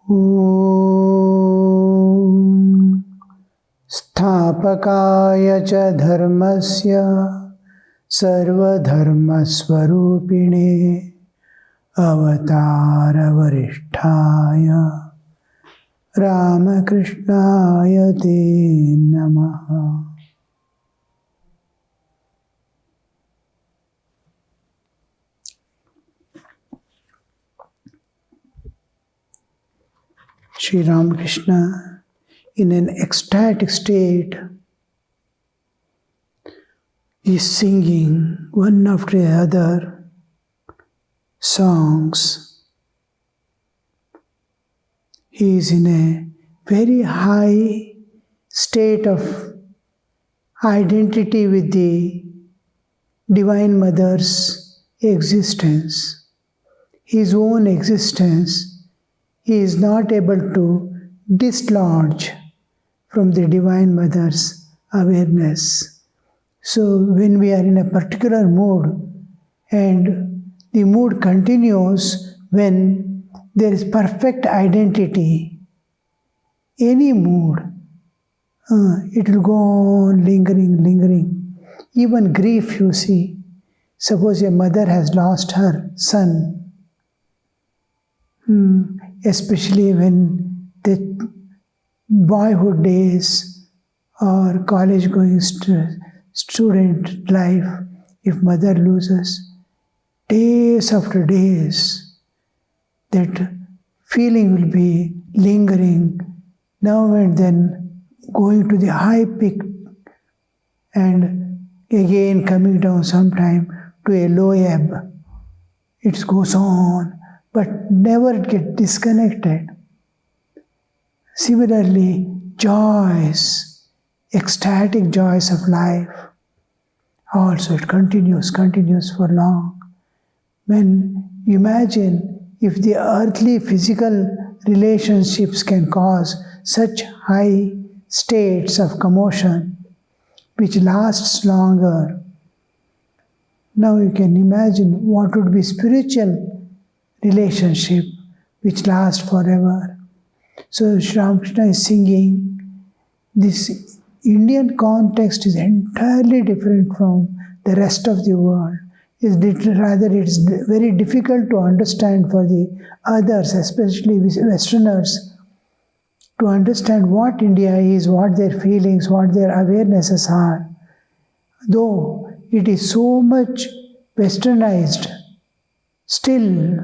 Om Sthapakaya cha dharmasya sarva dharma swarupine avatara varisthaya Ramakrishnaya te namaha. Sri Ramakrishna, in an ecstatic state, is singing one after the other songs. He is in a very high state of identity with the Divine Mother's existence, his own existence. He is not able to dislodge from the Divine Mother's awareness. So when we are in a particular mood, and the mood continues when there is perfect identity, any mood, it will go on lingering. Even grief, you see. Suppose a mother has lost her son, especially when the boyhood days or college going student life, if mother loses, days after days, that feeling will be lingering, now and then going to the high peak and again coming down sometime to a low ebb. It goes on, but never get disconnected. Similarly, joys, ecstatic joys of life, also it continues for long. When you imagine if the earthly physical relationships can cause such high states of commotion, which lasts longer, now you can imagine what would be spiritual relationship which lasts forever. So Sri Ramakrishna is singing. This Indian context is entirely different from the rest of the world. Rather, it's very difficult to understand for the others, especially Westerners, to understand what India is, what their feelings, what their awarenesses are. Though it is so much westernized, still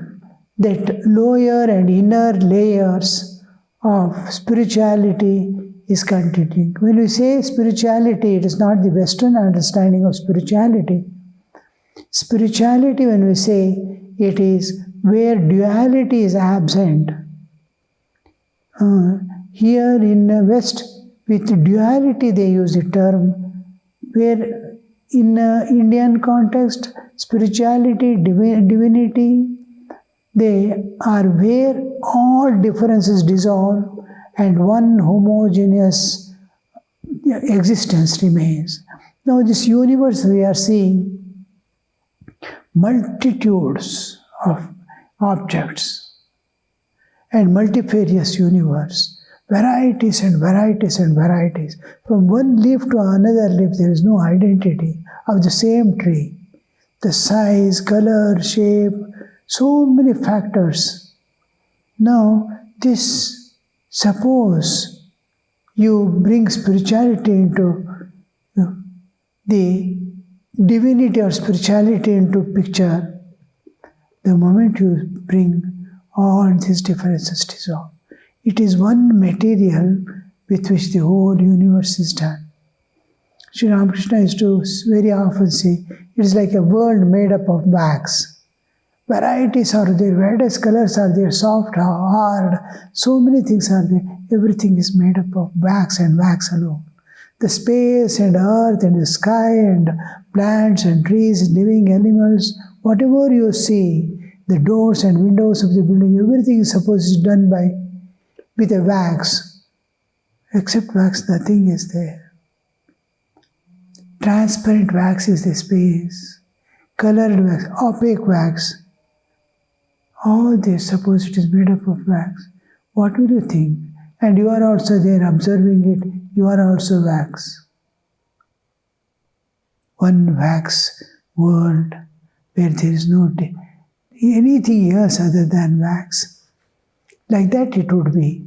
that lower and inner layers of spirituality is continuing. When we say spirituality, it is not the Western understanding of spirituality. Spirituality, when we say, it is where duality is absent. Here in the West, with duality they use the term, where in Indian context, spirituality, divinity, they are where all differences dissolve and one homogeneous existence remains. Now this universe we are seeing multitudes of objects and multifarious universe, varieties and varieties and varieties. From one leaf to another leaf there is no identity of the same tree. The size, color, shape, so many factors. Now this, suppose you bring spirituality into the divinity or spirituality into picture, the moment you bring all these differences dissolve. It is one material with which the whole universe is done. Sri Ramakrishna used to very often say, it is like a world made up of wax. Varieties are there, various colors are there, soft, hard, so many things are there. Everything is made up of wax and wax alone. The space and earth and the sky and plants and trees, living animals, whatever you see, the doors and windows of the building, everything is supposed to be done with a wax. Except wax, nothing is there. Transparent wax is the space. Colored wax, opaque wax. All this, suppose it is made up of wax. What will you think? And you are also there observing it, you are also wax. One wax world where there is no anything else other than wax. Like that it would be.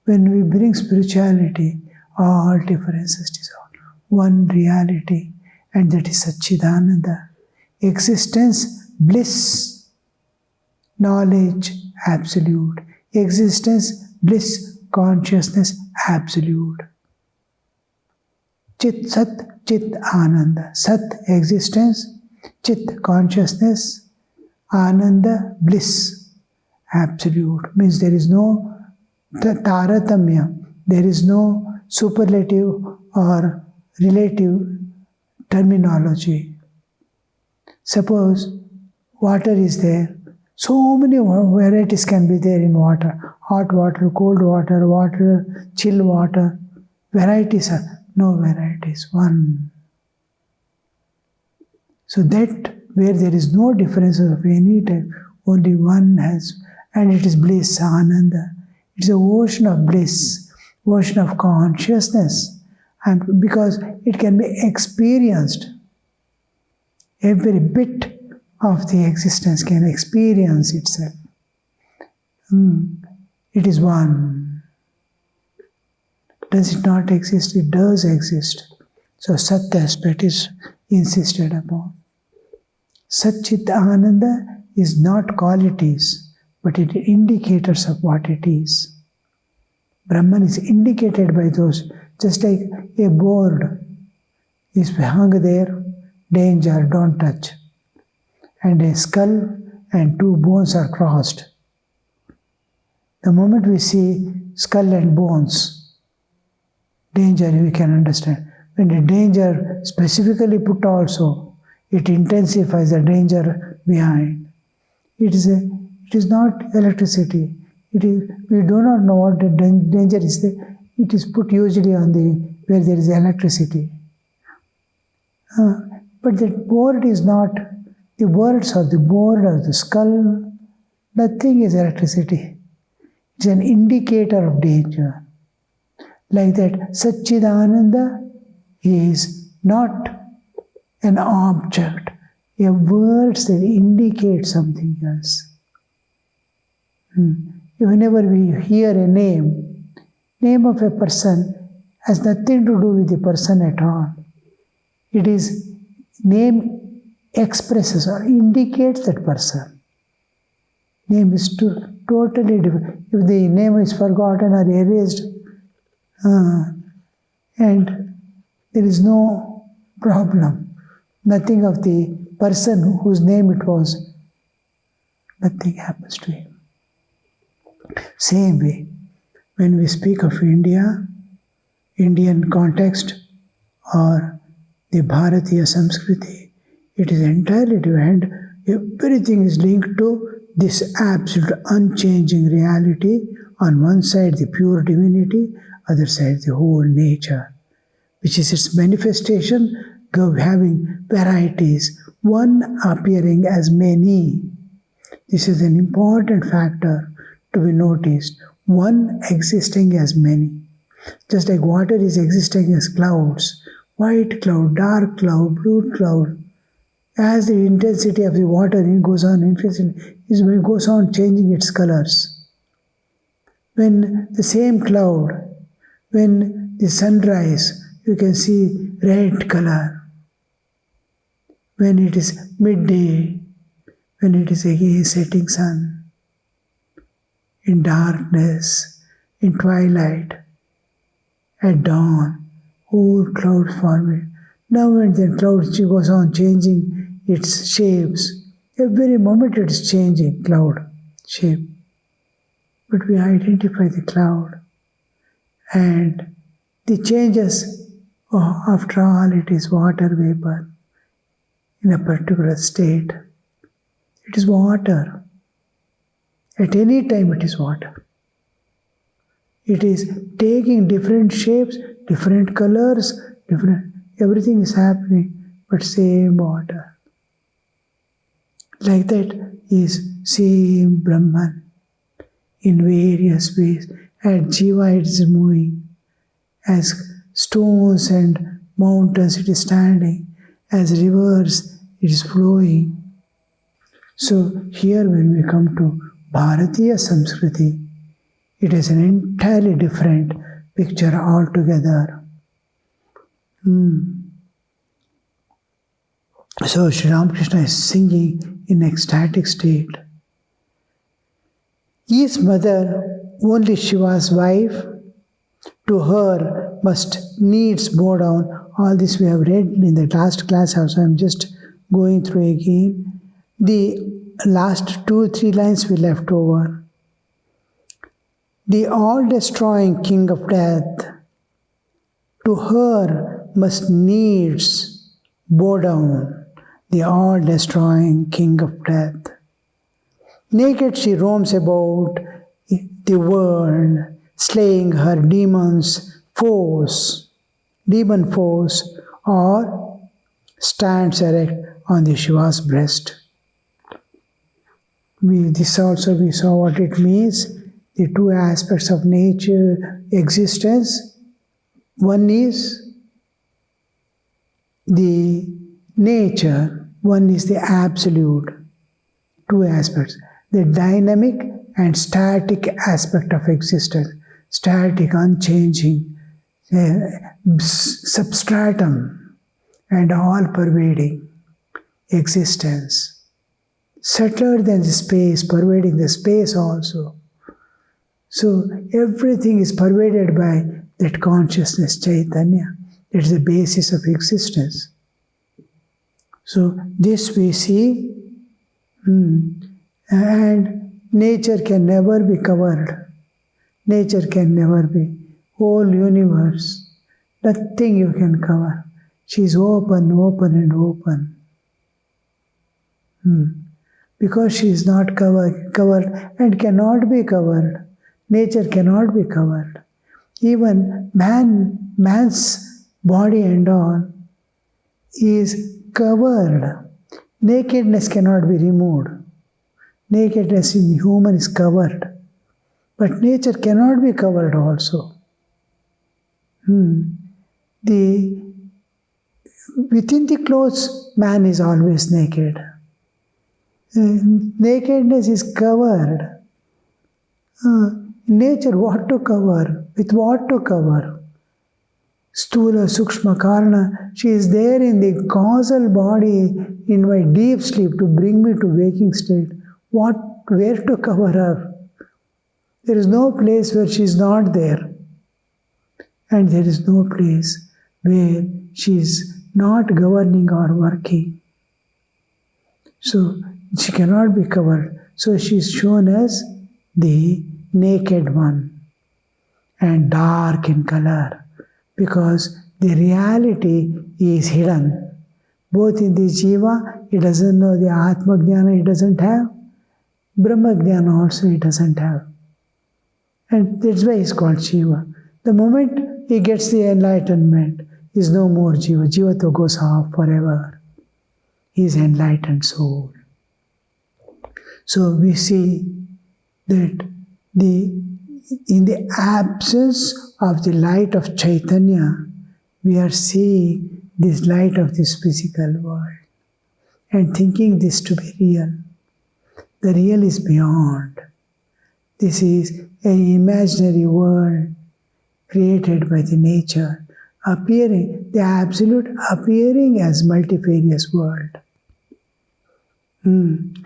When we bring spirituality, all differences dissolve. One reality, and that is Satchidananda. Existence, bliss, knowledge, absolute. Existence, bliss, consciousness, absolute. Chit, Sat, Chit, Ananda. Sat, existence. Chit, consciousness. Ananda, bliss, absolute. Means there is no taratamya, there is no superlative or relative terminology. Suppose water is there, so many varieties can be there in water. Hot water, cold water, water, chill water. Varieties are no varieties, one. So that where there is no differences of any type, only one has, and it is bliss, Ananda. It's an ocean of bliss, ocean of consciousness, and because it can be experienced, every bit of the existence can experience itself. It is one. Does it not exist? It does exist. So Sat aspect is insisted upon. Satchit Ananda is not qualities, but it is indicators of what it is. Brahman is indicated by those, just like a board is hung there, danger, don't touch. And a skull and two bones are crossed. The moment we see skull and bones, danger we can understand. When the danger specifically put also, it intensifies the danger behind. It is not electricity. We do not know what the danger is there. It is put usually on where there is electricity. But the board is not, the words of the board or the skull, nothing is electricity. It's an indicator of danger. Like that, Satchidananda is not an object, a words that indicate something else. Whenever we hear a name of a person has nothing to do with the person at all. It is, name expresses or indicates that person. Name is totally different. If the name is forgotten or erased, and there is no problem, nothing of the person whose name it was, nothing happens to him. Same way, when we speak of India, Indian context, or the Bharatiya Samskriti, it is entirely different. Everything is linked to this absolute unchanging reality. On one side, the pure divinity, other side, the whole nature, which is its manifestation, having varieties, one appearing as many. This is an important factor to be noticed. One existing as many. Just like water is existing as clouds, white cloud, dark cloud, blue cloud. As the intensity of the water goes on increasing, it goes on changing its colors. When the same cloud, when the sunrise, you can see red color. When it is midday, when it is a setting sun, in darkness, in twilight, at dawn, whole cloud forming. Now and then cloud goes on changing its shapes. Every moment it is changing cloud shape. But we identify the cloud and the changes, after all it is water vapor in a particular state. It is water. At any time it is water. It is taking different shapes, different colors, everything is happening, but same water. Like that is same Brahman in various ways. At Jiva it is moving. As stones and mountains it is standing. As rivers it is flowing. So here when we come to Bharatiya Samskriti, it is an entirely different picture altogether. So Sri Ramakrishna is singing in ecstatic state. His mother, only Shiva's wife, to her must needs bow down. All this we have read in the last class also. I am just going through again. The last 2-3 lines we left over. The all-destroying king of death, to her must needs bow down. The all-destroying king of death. Naked she roams about the world, slaying her demon foes, or stands erect on the Shiva's breast. This also we saw what it means, the two aspects of nature, existence. One is the nature, one is the absolute. Two aspects, the dynamic and static aspect of existence. Static, unchanging, substratum and all-pervading existence. Subtler than the space, pervading the space also. So everything is pervaded by that consciousness, Chaitanya. That is the basis of existence. So this we see, and nature can never be covered. Nature can never be. Whole universe, nothing you can cover. She is open, open and open. Because she is not covered and cannot be covered. Nature cannot be covered. Even man's body and all is covered. Nakedness cannot be removed. Nakedness in human is covered. But nature cannot be covered also. Within the clothes, man is always naked. Nakedness is covered. Nature, what to cover? With what to cover? Stula, Sukshma, Karana, she is there in the causal body in my deep sleep to bring me to waking state. Where to cover her? There is no place where she is not there. And there is no place where she is not governing or working. So she cannot be covered. So she is shown as the naked one and dark in color because the reality is hidden. Both in the Jiva, he doesn't know the Atma Jnana, he doesn't have. Brahma Jnana also he doesn't have. And that's why he's called Jiva. The moment he gets the enlightenment, he is no more Jiva. Jiva to goes off forever. He is enlightened soul. So we see that in the absence of the light of Chaitanya, we are seeing this light of this physical world and thinking this to be real. The real is beyond. This is an imaginary world created by the nature, appearing, the absolute appearing as multifarious world.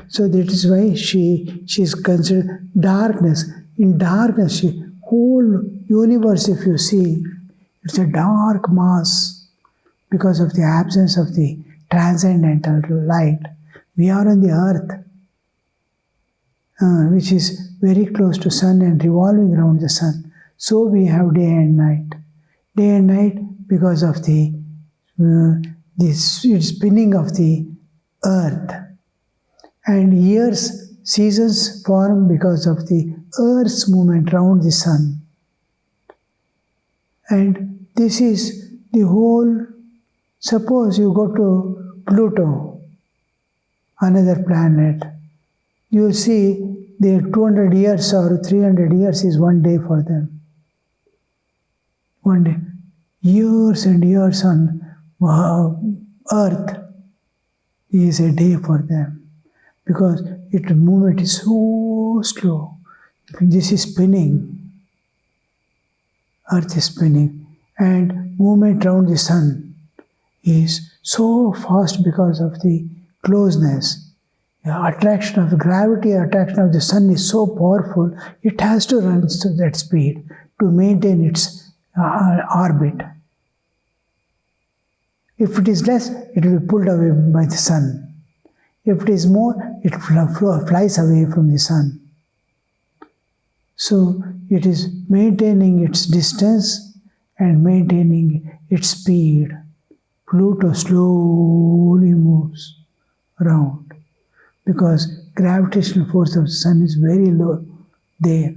So that is why she is considered darkness. In darkness, whole universe, if you see, it's a dark mass because of the absence of the transcendental light. We are on the earth, which is very close to sun and revolving around the sun. So we have day and night. Day and night because of the spinning of the earth. And years, seasons form because of the earth's movement around the sun. And this is the whole. Suppose you go to Pluto, another planet, you will see their 200 years or 300 years is one day for them. One day. Years and years on earth is a day for them. Because its movement is so slow. This is spinning. Earth is spinning. And movement around the sun is so fast because of the closeness. The attraction of the gravity, attraction of the sun is so powerful, it has to run to that speed to maintain its orbit. If it is less, it will be pulled away by the sun. If it is more, it flies away from the sun. So it is maintaining its distance and maintaining its speed. Pluto slowly moves around because gravitational force of the sun is very low there.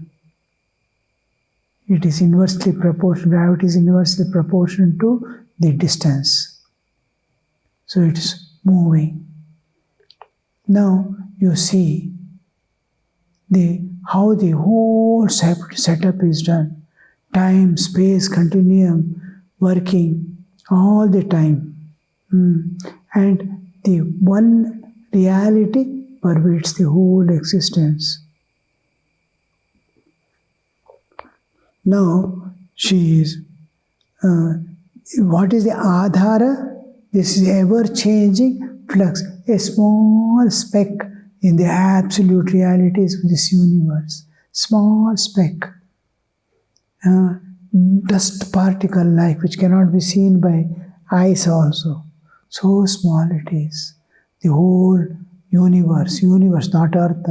It is inversely proportional, gravity is inversely proportional to the distance. So it is moving. Now you see how the whole setup is done. Time, space, continuum, working all the time. And the one reality pervades the whole existence. Now, she is, what is the Adhara? This is ever-changing flux, a small speck in the absolute realities of this universe. Small speck. Dust particle like which cannot be seen by eyes also. So small it is. The whole universe, not Earth.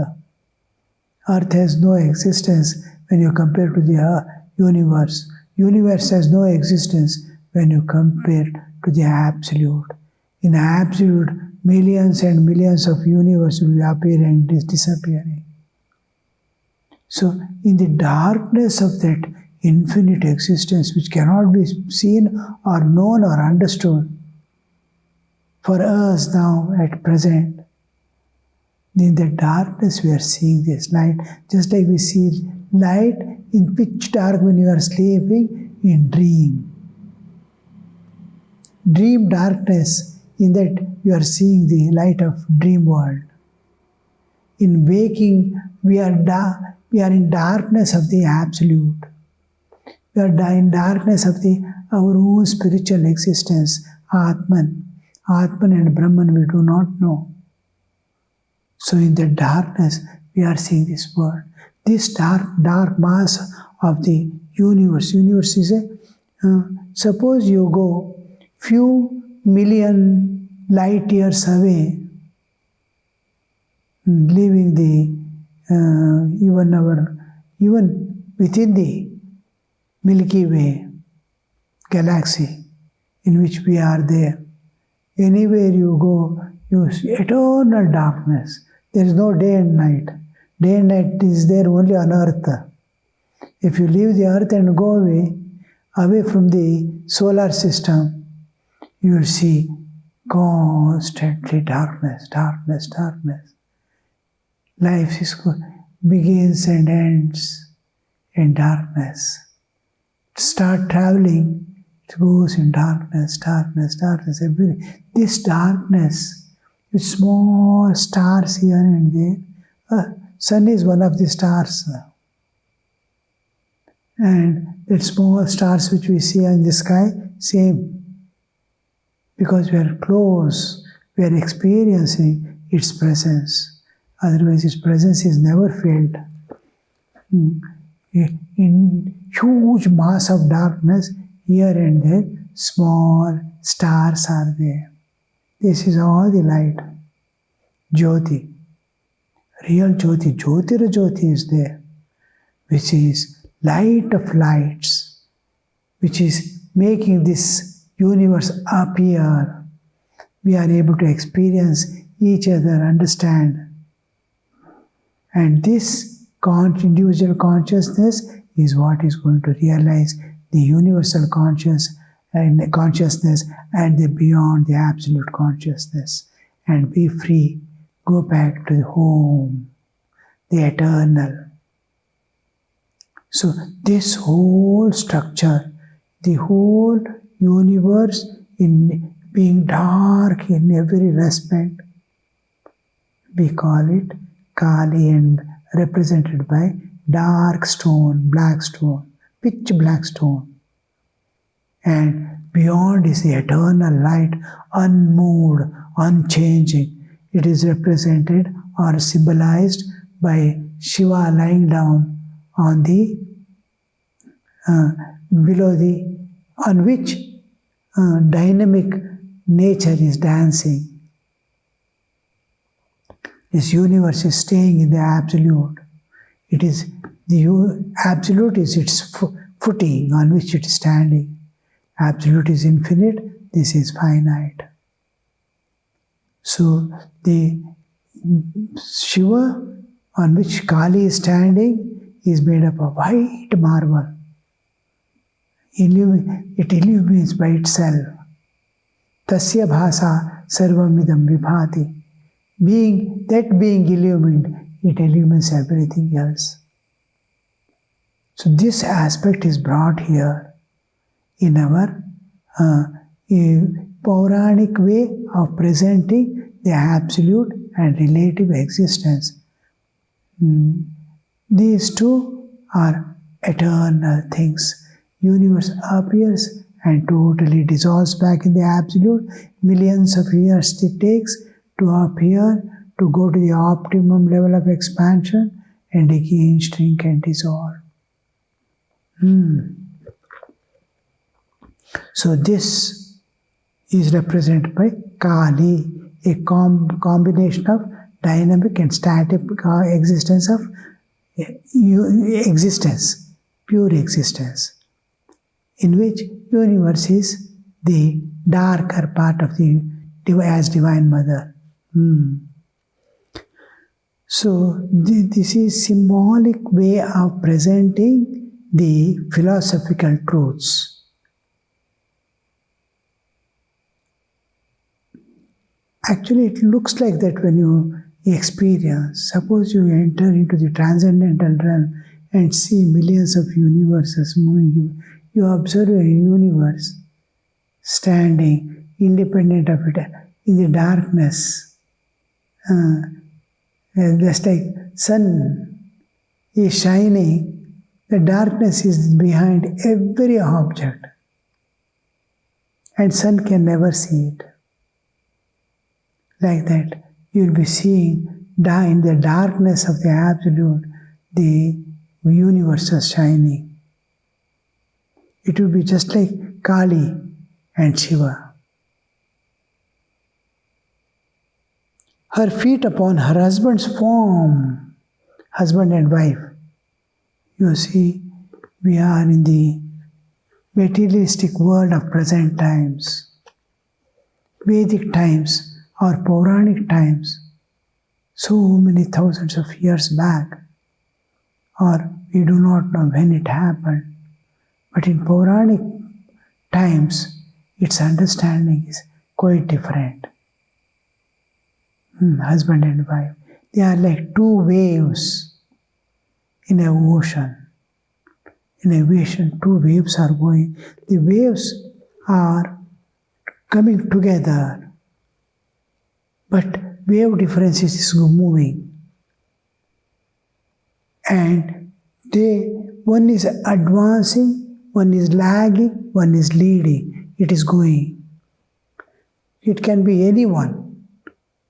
Earth has no existence when you compare to the universe. Universe has no existence when you compare to the absolute. In absolute, millions and millions of universes will be appearing and disappearing. So, in the darkness of that infinite existence which cannot be seen or known or understood, for us now at present, in the darkness we are seeing this light, just like we see light in pitch dark when you are sleeping in dream. Dream darkness, in that you are seeing the light of dream world. In waking, we are in darkness of the absolute. We are in darkness of our own spiritual existence, Atman. Atman and Brahman we do not know. So in the darkness, we are seeing this world. This dark mass of the universe. Universe is suppose you go few million light years away, leaving even within the Milky Way galaxy in which we are there. Anywhere you go, you see eternal darkness. There is no day and night. Day and night is there only on earth. If you leave the earth and go away from the solar system, you will see constantly darkness. Life begins and ends in darkness. Start traveling, it goes in darkness. This darkness, with small stars here and there, sun is one of the stars. And the small stars which we see in the sky, same. Because we are close, we are experiencing its presence. Otherwise, its presence is never felt. In huge mass of darkness, here and there, small stars are there. This is all the light. Jyoti. Real Jyoti. Jyotira Jyoti is there, which is light of lights, which is making this universe appear. We are able to experience each other, understand. And this individual consciousness is what is going to realize the universal consciousness and the beyond the absolute consciousness, and be free. Go back to the home. the eternal. So this whole structure, the whole universe in being dark in every respect, we call it Kali and represented by dark stone, black stone, pitch black stone. And beyond is the eternal light, unmoved, unchanging. It is represented or symbolized by Shiva lying down on the below the on which dynamic nature is dancing. This universe is staying in the absolute. It is the absolute is its footing on which it is standing. Absolute is infinite, this is finite. So the Shiva on which Kali is standing is made up of white marble. It illumines by itself. Tasya bhasa sarvamidam vibhati. Being illumined, it illumines everything else. So this aspect is brought here in our Puranic way of presenting the absolute and relative existence. These two are eternal things. Universe appears and totally dissolves back in the absolute. Millions of years it takes to appear, to go to the optimum level of expansion, and again shrink and dissolve. So this is represented by Kali, a combination of dynamic and static existence of existence, pure existence, in which universe is the darker part of the as Divine Mother. So this is symbolic way of presenting the philosophical truths. Actually, it looks like that when you experience. Suppose you enter into the transcendental realm and see millions of universes moving. You observe a universe standing independent of it in the darkness. Just like sun is shining, the darkness is behind every object, and sun can never see it. Like that, you will be seeing in the darkness of the absolute, the universe is shining. It will be just like Kali and Shiva. Her feet upon her husband's form, husband and wife. You see, we are in the materialistic world of present times, Vedic times or Puranic times, so many thousands of years back, or we do not know when it happened. But in Puranic times, its understanding is quite different. Husband and wife, they are like two waves in an ocean. In a ocean, two waves are going. The waves are coming together, but wave differences is moving. And one is advancing, one is lagging, one is leading. It is going. It can be anyone.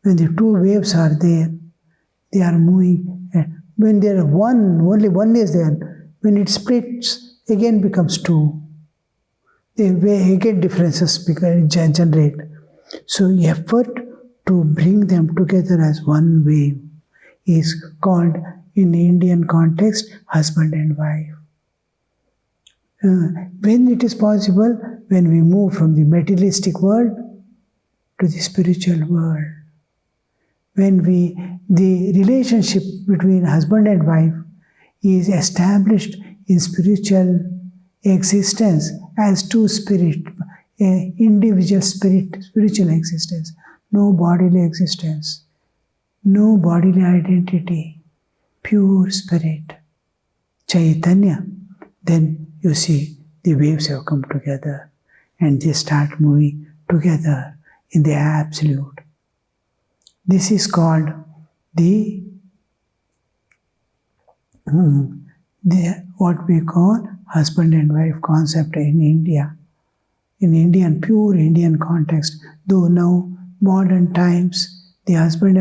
When the two waves are there, they are moving. And when there are only one is there. When it splits, again becomes two. Again differences generate. So effort to bring them together as one wave is called, in the Indian context, husband and wife. When it is possible, when we move from the materialistic world to the spiritual world. When the relationship between husband and wife is established in spiritual existence as two spirit, individual spirit, spiritual existence, no bodily existence, no bodily identity, pure spirit, Chaitanya. Then you see the waves have come together and they start moving together in the absolute. This is called the what we call husband and wife concept in India. In Indian, pure Indian context, though now modern times, the husband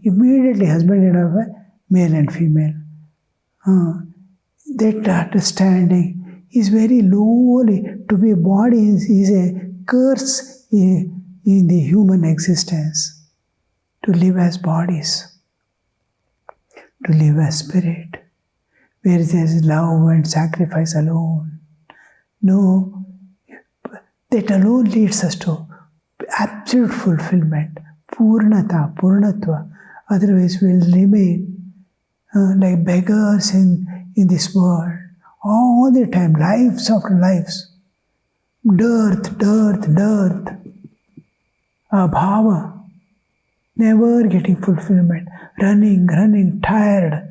immediately husband and wife, male and female. That understanding is very lowly. To be body is a curse in the human existence. To live as bodies, to live as spirit, where there is love and sacrifice alone. No, that alone leads us to absolute fulfillment, purnata, purnatva. Otherwise, we will remain like beggars in this world all the time, lives after lives. Dearth, abhava, never getting fulfillment, running, tired,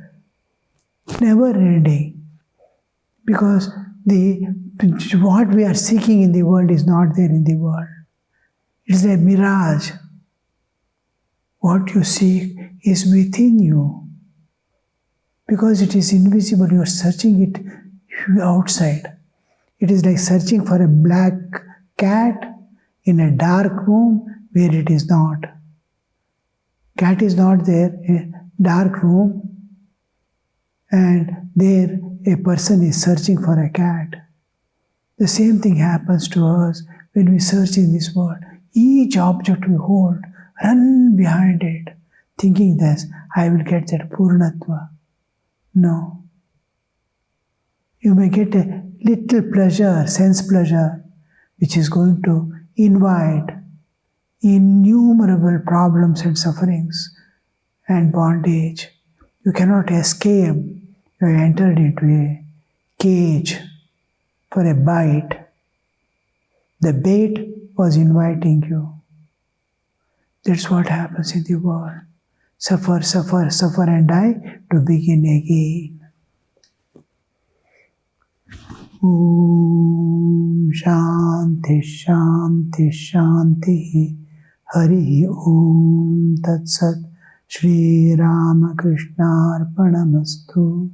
never ending. Because what we are seeking in the world is not there in the world. It's a mirage. What you seek is within you. Because it is invisible, you are searching it outside. It is like searching for a black cat in a dark room where it is not. Cat is not there in a dark room, and there a person is searching for a cat. The same thing happens to us when we search in this world. Each object we hold, run behind it, thinking this, I will get that purnatva. No. You may get a little pleasure, sense pleasure, which is going to invite innumerable problems and sufferings and bondage. You cannot escape. You are entered into a cage for a bite. The bait was inviting you. That's what happens in the world. Suffer and die to begin again. Om Shanti Shanti Shanti Hari Om Tat Sat Shri Ramakrishna Arpanamastu.